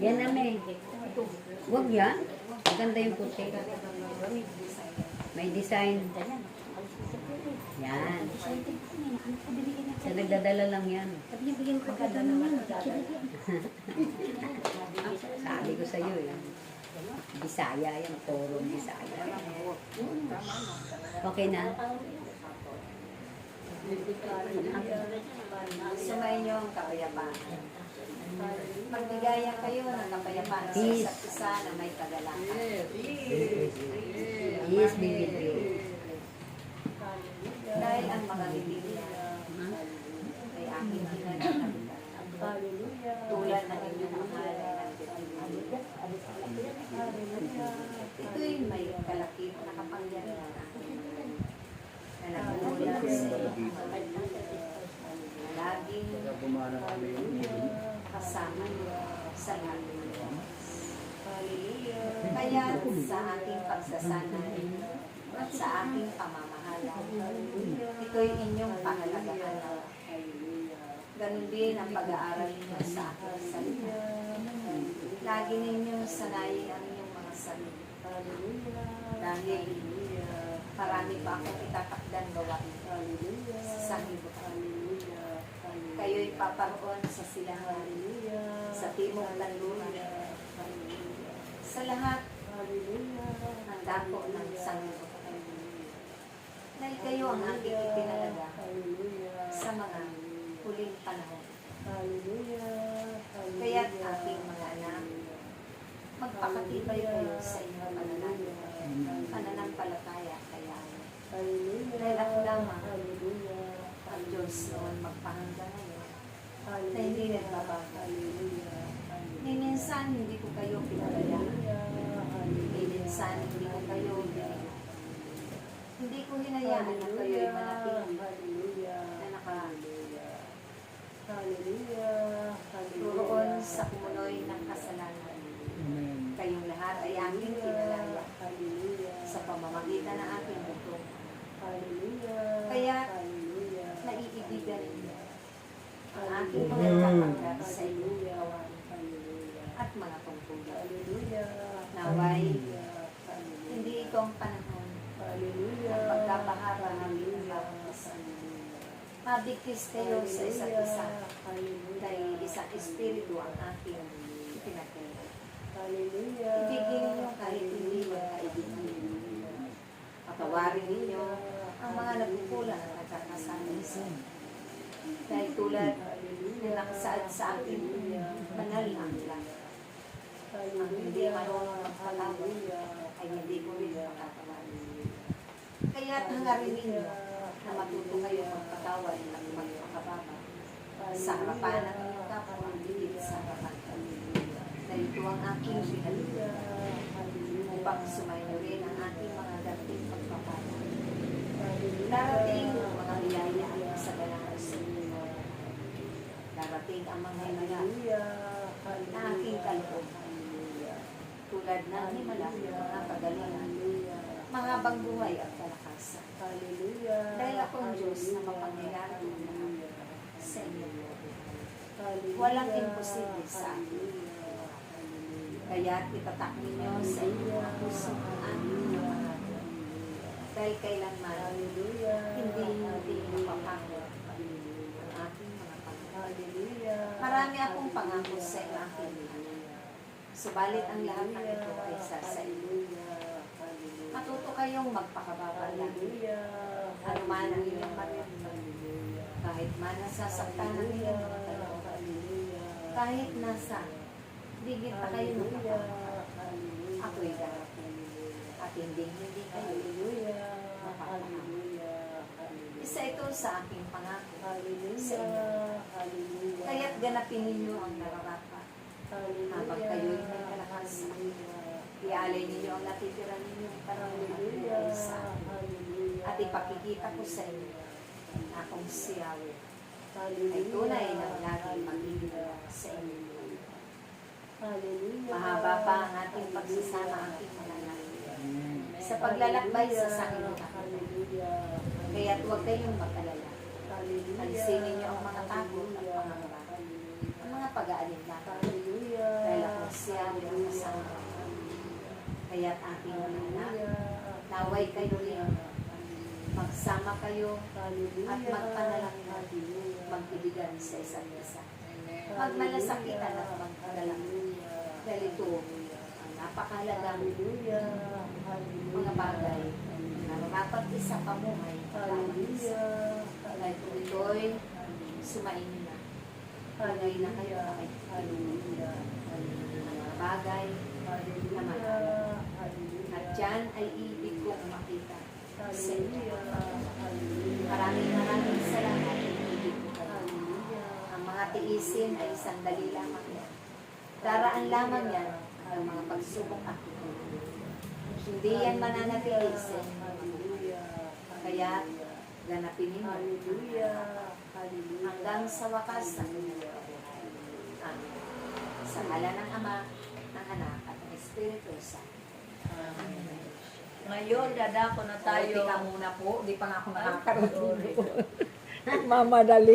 Yan na may. Huwag yan. Maganda yung puti. May design. Yan. Sa nagdadala lang yan. Sabi ko sa'yo eh. Bisaya yan. Torong Bisaya. Okay na? Sumayin niyo ang kapayapaan. Magbigaya kayo ng kapayapaan sa Peace. isa't isa na may kagalakan. Yes, baby. Dahil ang mga bibig niya ay aking hinanakita. Tulad ng inyong mahal ay nagtitibig. Ito'y may kalakip na kapangyarihan na nagmula sa laging kasama sa lahat. Kaya sa ating pagsasanay at sa ating pamamahala, ito'y inyong pahalagahan. Ganun din ang pag-aaral ninyo sa aking salita. Lagi ninyong sanayin ang inyong mga salita. Dahil marami pa akong itatakdan gawain sa sanglibutan. Kayo'y paparoon sa silangan, sa timog kanluran, sa lahat ng dako ng sanglibutan. Dahil kayo ang aking itinalaga sa mga huling panahon. Kaya't aking mga anak, magpakatibay kayo sa inyong pananampalataya kaya. Dahil ako lamang ang Diyos noon magpahanggang ngayon na hindi nagbabago. Minsan hindi ko kayo pinabayaan. Minsan hindi ko kayo binigyan. Hindi ko hinayaan na kayo ay manatili na turoon sa kumunoy ng kasalanan. Kayong lahat ay aking kinalaya sa pamamagitan ng aking buto. Kaya naiibigan ninyo ang aking mga kapangkat sa inyong gawain at mga tungkulin. Naway, hindi ito ang panahon ng pagkapahaba ng inyong bawat mabigkis kayo sa isa't isa dahil isang espiritu ang aking pinagkaya. Ibigin ninyo kahit hindi magkaibigan. Patawarin ninyo ang mga nagkukulang at nagkakasama sa dahil tulad na nakasaad sa akin banal ang lang. Ang hindi marunong magpatawad ay hindi ko rin makatawarin. Kaya't hangarin ninyo na matuto kayo magpatawad at magpakababa sa harapan ng inyong kapwa ang higit sa harapan kami. Dahil ito ang aking pinaliga upang sumayo rin ang ating mga dating pagpapala. Darating ang mga biyaya sa ganahan sa inyo. Darating ang mga himala na aking kalooban. Tulad ng himala ng mga kagalingan, mahabang buhay at kalakasan. Dahil ako ang Diyos na mapangyayari ng lahat sa inyo. Walang imposible sa akin. Kaya itatak ninyo sa inyong mga puso ang aking lahat. Dahil kailanman, hindi mapapangit ang aking mga pangako. Marami akong pangako sa aking lahat. Subalit ang lahat ng ito ay sa inyo. Matuto kayong magpakababa lang. Ano man ang inyong marinig. Kahit man nasasaktan ng inyong mga kalooban. Kahit nasa digit pa kayo ng kapatid. Ako'y darating. At hindi kayo mapapahangin. Isa ito sa aking pangako sa inyo. Kaya't ganapin ninyo ang nararapat. Habang kayo'y may kalakasan. Ialay ninyo ang natitira ninyong panahon sa akin. At ipakikita ko sa inyo na akong si Yahweh ay tunay na lagi magiging sa inyo. Mahaba pa ang ating pagsasama aking mga anak sa paglalakbay sa sanglibutan. Kaya't huwag kayong mag-alala. Alisin ninyo ang mga takot at pangangamba, ang mga pag-aalinlangan. Dahil ako siya kasama. Kaya't aking mga anak, naway kayo rin. Magsama kayo at magpanalangin, magbibigan sa isa't isa. Magmalasakitan at magpadalangin. Dahil ito ang napakahalagang mga bagay na marapat sa pamuhay. Dahil kung ito'y sumainin na. Pagay na kayo ay mga bagay na marami. At yan ay ibig kong makita sa inyo. Maraming salamat at ibig ko kayo. Ang mga tiisin ay sandali lamang yan. Daraan lamang yan ang mga pagsubok akin. Hindi yan mananatili sa inyo. Kaya ganapin ninyo hanggang sa wakas ng inyong buhay. Amen. Sa ngalan ng Ama, ng Anak, at ng Espiritu Santo. Amen. Ngayon, dadako na tayo. Tayo ka muna po, di pa nga ako nakakaroon. Mamadali.